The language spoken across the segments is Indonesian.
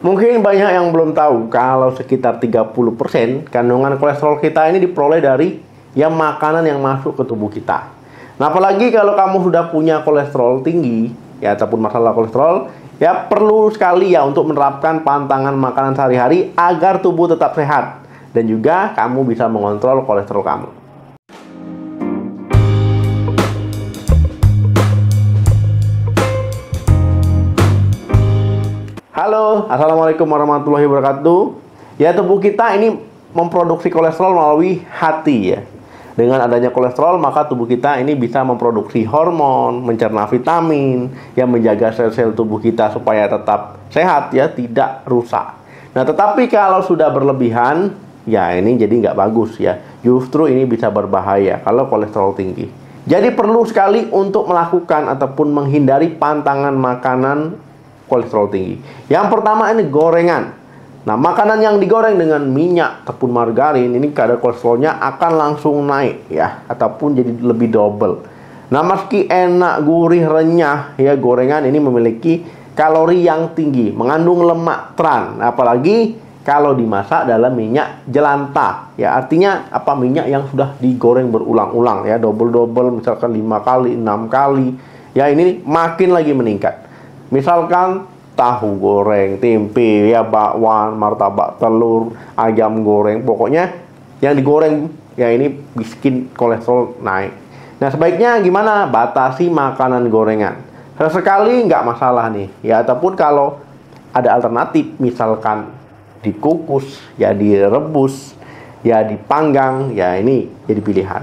Mungkin banyak yang belum tahu kalau sekitar 30% kandungan kolesterol kita ini diperoleh dari makanan yang masuk ke tubuh kita. Nah, apalagi kalau kamu sudah punya kolesterol tinggi ataupun masalah kolesterol, perlu sekali untuk menerapkan pantangan makanan sehari-hari agar tubuh tetap sehat dan juga kamu bisa mengontrol kolesterol kamu. Halo, assalamualaikum warahmatullahi wabarakatuh. Tubuh kita ini memproduksi kolesterol melalui hati Dengan adanya kolesterol, maka tubuh kita ini bisa memproduksi hormon, mencerna vitamin, yang menjaga sel-sel tubuh kita supaya tetap sehat tidak rusak. Nah, tetapi kalau sudah berlebihan, ini jadi nggak bagus Justru ini bisa berbahaya kalau kolesterol tinggi. Jadi perlu sekali untuk melakukan ataupun menghindari pantangan makanan kolesterol tinggi. Yang pertama ini gorengan. Nah, makanan yang digoreng dengan minyak ataupun margarin ini kadar kolesterolnya akan langsung naik ataupun jadi lebih double. Nah, meski enak, gurih, renyah gorengan ini memiliki kalori yang tinggi, mengandung lemak trans, apalagi kalau dimasak dalam minyak jelantah. Artinya minyak yang sudah digoreng berulang-ulang double-double, misalkan 5 kali, 6 kali. Ini makin lagi meningkat. Misalkan tahu goreng, tempe, bakwan, martabak telur, ayam goreng, pokoknya yang digoreng ini bikin kolesterol naik. Nah, sebaiknya gimana? Batasi makanan gorengan. Sesekali nggak masalah nih ataupun kalau ada alternatif, misalkan dikukus, direbus, dipanggang, ini jadi pilihan.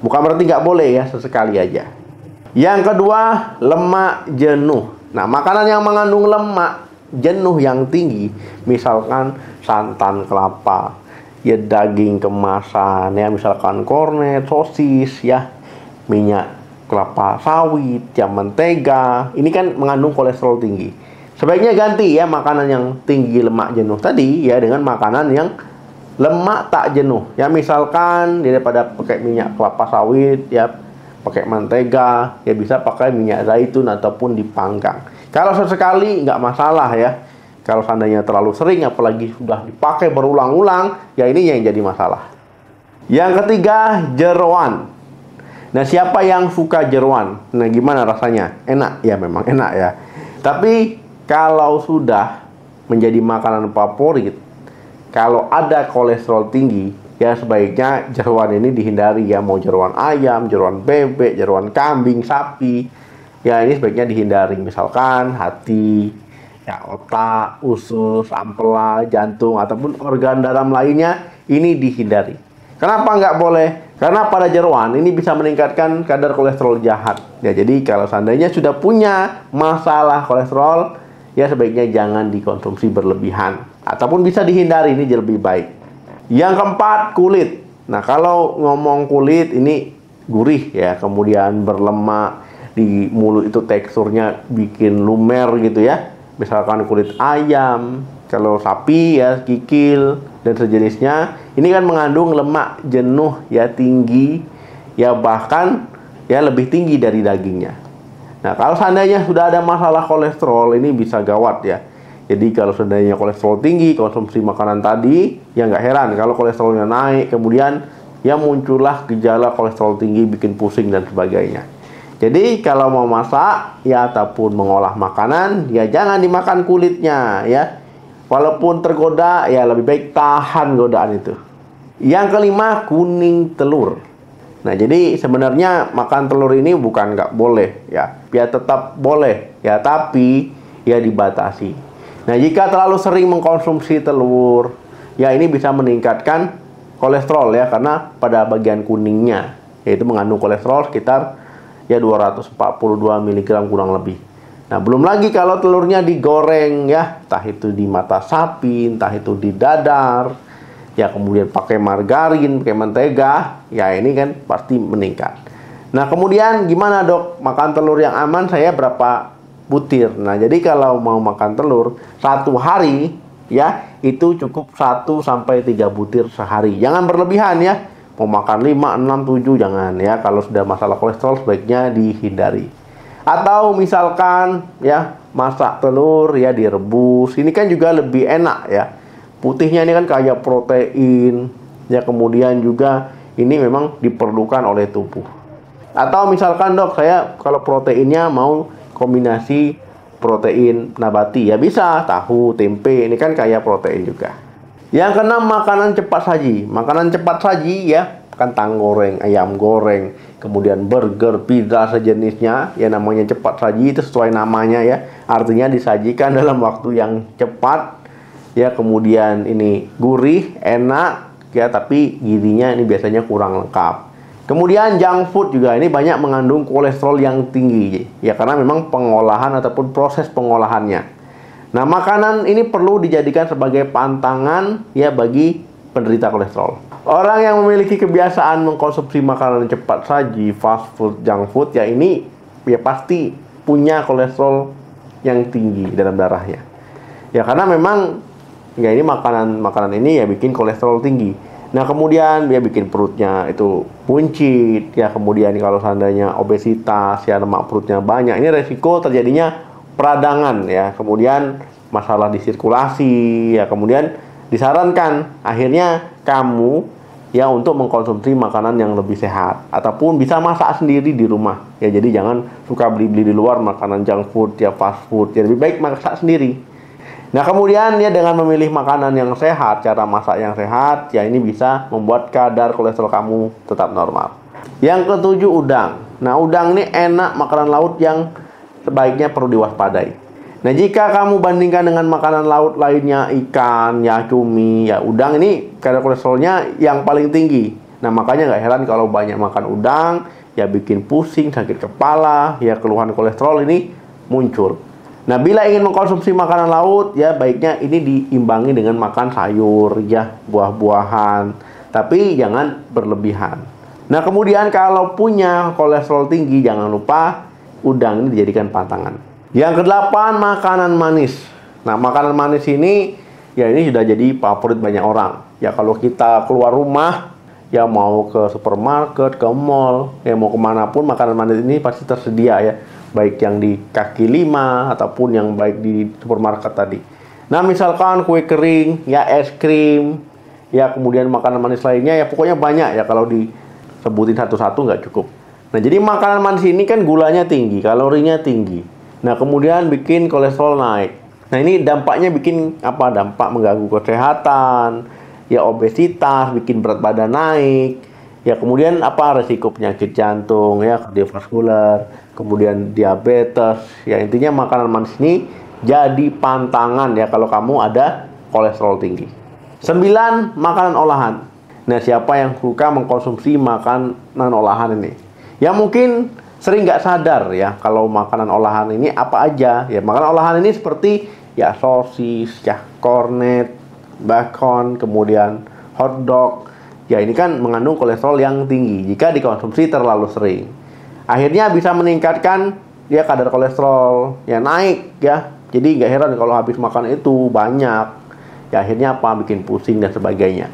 Bukan berarti nggak boleh sesekali aja. Yang kedua, lemak jenuh. Nah, makanan yang mengandung lemak jenuh yang tinggi, misalkan santan kelapa, daging kemasan, misalkan kornet, sosis, minyak kelapa sawit, mentega, ini kan mengandung kolesterol tinggi. Sebaiknya ganti makanan yang tinggi lemak jenuh tadi dengan makanan yang lemak tak jenuh. Misalkan daripada pakai minyak kelapa sawit, pakai mentega, bisa pakai minyak zaitun ataupun dipanggang. Kalau sesekali nggak masalah Kalau seandainya terlalu sering, apalagi sudah dipakai berulang-ulang, ini yang jadi masalah. Yang ketiga, jeroan. Nah, siapa yang suka jeroan? Nah, gimana rasanya? Enak memang enak Tapi kalau sudah menjadi makanan favorit, kalau ada kolesterol tinggi, sebaiknya jeroan ini dihindari mau jeroan ayam, jeroan bebek, jeroan kambing, sapi. Ini sebaiknya dihindari. Misalkan hati, otak, usus, ampela, jantung, ataupun organ dalam lainnya, ini dihindari. Kenapa nggak boleh? Karena pada jeroan ini bisa meningkatkan kadar kolesterol jahat. Jadi kalau seandainya sudah punya masalah kolesterol, sebaiknya jangan dikonsumsi berlebihan. Ataupun bisa dihindari, ini lebih baik. Yang keempat, kulit. Nah, kalau ngomong kulit ini gurih kemudian berlemak, di mulut itu teksturnya bikin lumer gitu Misalkan kulit ayam, kalau sapi kikil dan sejenisnya, ini kan mengandung lemak jenuh tinggi, bahkan lebih tinggi dari dagingnya. Nah, kalau seandainya sudah ada masalah kolesterol, ini bisa gawat Jadi kalau seandainya kolesterol tinggi, konsumsi makanan tadi, nggak heran kalau kolesterolnya naik, kemudian muncullah gejala kolesterol tinggi, bikin pusing dan sebagainya. Jadi kalau mau masak ataupun mengolah makanan, jangan dimakan kulitnya Walaupun tergoda, lebih baik tahan godaan itu. Yang kelima, kuning telur. Nah, jadi sebenarnya makan telur ini bukan nggak boleh tetap boleh tapi dibatasi. Nah, jika terlalu sering mengkonsumsi telur, ini bisa meningkatkan kolesterol karena pada bagian kuningnya, yaitu mengandung kolesterol sekitar 242 mg kurang lebih. Nah, belum lagi kalau telurnya digoreng entah itu di mata sapi, entah itu di dadar, kemudian pakai margarin, pakai mentega, ini kan pasti meningkat. Nah, kemudian gimana dok, makan telur yang aman saya berapa butir? Nah, jadi kalau mau makan telur satu hari itu cukup 1-3 butir sehari. Jangan berlebihan mau makan 5, 6, 7 jangan Kalau sudah masalah kolesterol sebaiknya dihindari. Atau misalkan masak telur ya, direbus. Ini kan juga lebih enak ya. Putihnya ini kan kaya protein ya, kemudian juga ini memang diperlukan oleh tubuh. Atau misalkan dok, saya kalau proteinnya mau kombinasi protein nabati ya, bisa tahu, tempe, ini kan kaya protein juga. Yang keenam, makanan cepat saji. Makanan cepat saji ya, kentang goreng, ayam goreng, kemudian burger, pizza sejenisnya ya, namanya cepat saji itu sesuai namanya ya, artinya disajikan dalam waktu yang cepat ya, kemudian ini gurih, enak ya, tapi gizinya ini biasanya kurang lengkap. Kemudian junk food juga ini banyak mengandung kolesterol yang tinggi ya, karena memang pengolahan ataupun proses pengolahannya. Nah, makanan ini perlu dijadikan sebagai pantangan ya bagi penderita kolesterol. Orang yang memiliki kebiasaan mengkonsumsi makanan cepat saji, fast food, junk food ya, ini ya pasti punya kolesterol yang tinggi dalam darahnya. Ya karena memang ya ini makanan ini ya bikin kolesterol tinggi. Nah, kemudian dia bikin perutnya itu buncit ya, kemudian kalau seandainya obesitas ya, lemak perutnya banyak, ini resiko terjadinya peradangan ya, kemudian masalah di sirkulasi ya, kemudian disarankan akhirnya kamu ya untuk mengkonsumsi makanan yang lebih sehat ataupun bisa masak sendiri di rumah ya. Jadi jangan suka beli-beli di luar makanan junk food ya, fast food ya, lebih baik masak sendiri. Nah, kemudian ya dengan memilih makanan yang sehat, cara masak yang sehat ya, ini bisa membuat kadar kolesterol kamu tetap normal. Yang ketujuh, udang. Nah, udang ini enak, makanan laut yang sebaiknya perlu diwaspadai. Nah, jika kamu bandingkan dengan makanan laut lainnya, ikan ya, cumi ya, udang ini kadar kolesterolnya yang paling tinggi. Nah, makanya nggak heran kalau banyak makan udang ya bikin pusing, sakit kepala ya, keluhan kolesterol ini muncul. Nah, bila ingin mengkonsumsi makanan laut ya, baiknya ini diimbangi dengan makan sayur ya, buah-buahan, tapi jangan berlebihan. Nah, kemudian kalau punya kolesterol tinggi, jangan lupa udang ini dijadikan pantangan. Yang kedelapan, makanan manis. Nah, makanan manis ini ya, ini sudah jadi favorit banyak orang. Ya, kalau kita keluar rumah ya, mau ke supermarket, ke mall ya, mau kemanapun, makanan manis ini pasti tersedia ya, baik yang di kaki lima ataupun yang baik di supermarket tadi. Nah, misalkan kue kering ya, es krim ya, kemudian makanan manis lainnya ya, pokoknya banyak ya, kalau disebutin satu-satu nggak cukup. Nah, jadi makanan manis ini kan gulanya tinggi, kalorinya tinggi. Nah, kemudian bikin kolesterol naik. Nah, ini dampaknya bikin apa? Dampak mengganggu kesehatan ya, obesitas, bikin berat badan naik ya, kemudian apa? Resiko penyakit jantung ya, kardiovaskular, kemudian diabetes ya. Intinya makanan manis ini jadi pantangan ya kalau kamu ada kolesterol tinggi. 9, makanan olahan. Nah, siapa yang suka mengkonsumsi makanan olahan ini? Ya mungkin sering nggak sadar ya kalau makanan olahan ini apa aja ya. Makanan olahan ini seperti ya sosis ya, cornet, bacon, kemudian hotdog ya, ini kan mengandung kolesterol yang tinggi jika dikonsumsi terlalu sering. Akhirnya bisa meningkatkan ya kadar kolesterol ya, naik ya. Jadi nggak heran kalau habis makan itu banyak ya, akhirnya apa? Bikin pusing dan sebagainya.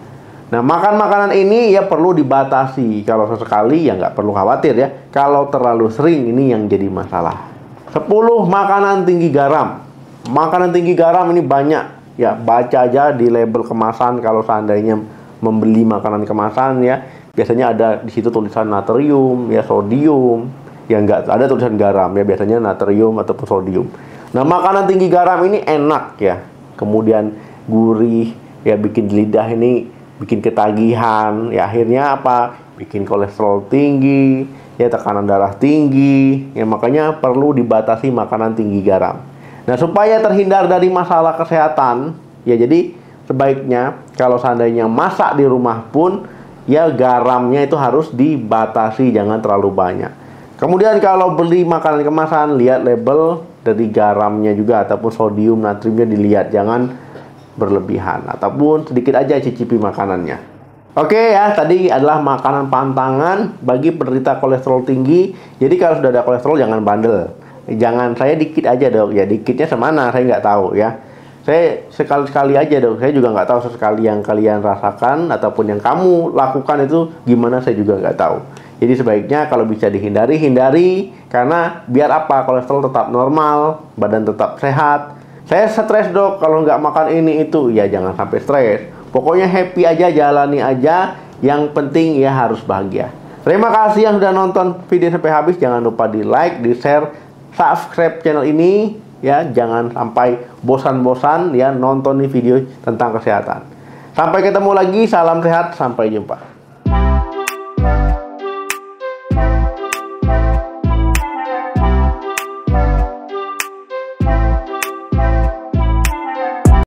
Nah, makan makanan ini ya perlu dibatasi. Kalau sesekali ya nggak perlu khawatir ya. Kalau terlalu sering ini yang jadi masalah. 10, makanan tinggi garam. Makanan tinggi garam ini banyak ya, baca aja di label kemasan kalau seandainya membeli makanan kemasan ya. Biasanya ada di situ tulisan natrium ya, sodium ya, nggak ada tulisan garam ya, biasanya natrium ataupun sodium. Nah, makanan tinggi garam ini enak ya, kemudian gurih ya, bikin lidah ini bikin ketagihan ya, akhirnya apa? Bikin kolesterol tinggi ya, tekanan darah tinggi ya, makanya perlu dibatasi makanan tinggi garam. Nah, supaya terhindar dari masalah kesehatan ya, jadi sebaiknya kalau seandainya masak di rumah pun ya, garamnya itu harus dibatasi, jangan terlalu banyak. Kemudian kalau beli makanan kemasan, lihat label dari garamnya juga ataupun sodium, natriumnya dilihat, jangan berlebihan ataupun sedikit aja cicipi makanannya. Oke ya, tadi adalah makanan pantangan bagi penderita kolesterol tinggi. Jadi kalau sudah ada kolesterol jangan bandel. Jangan saya dikit aja dok, ya dikitnya semana saya nggak tahu ya. Saya sekali-sekali aja dong, saya juga nggak tahu sesekali yang kalian rasakan ataupun yang kamu lakukan itu gimana, saya juga nggak tahu. Jadi sebaiknya kalau bisa dihindari, hindari. Karena biar apa? Kolesterol tetap normal, badan tetap sehat. Saya stres dok kalau nggak makan ini itu. Ya jangan sampai stres. Pokoknya happy aja, jalani aja. Yang penting ya harus bahagia. Terima kasih yang sudah nonton video sampai habis. Jangan lupa di like, di share, subscribe channel ini. Ya, jangan sampai bosan-bosan ya nonton nih video tentang kesehatan. Sampai ketemu lagi, salam sehat, sampai jumpa.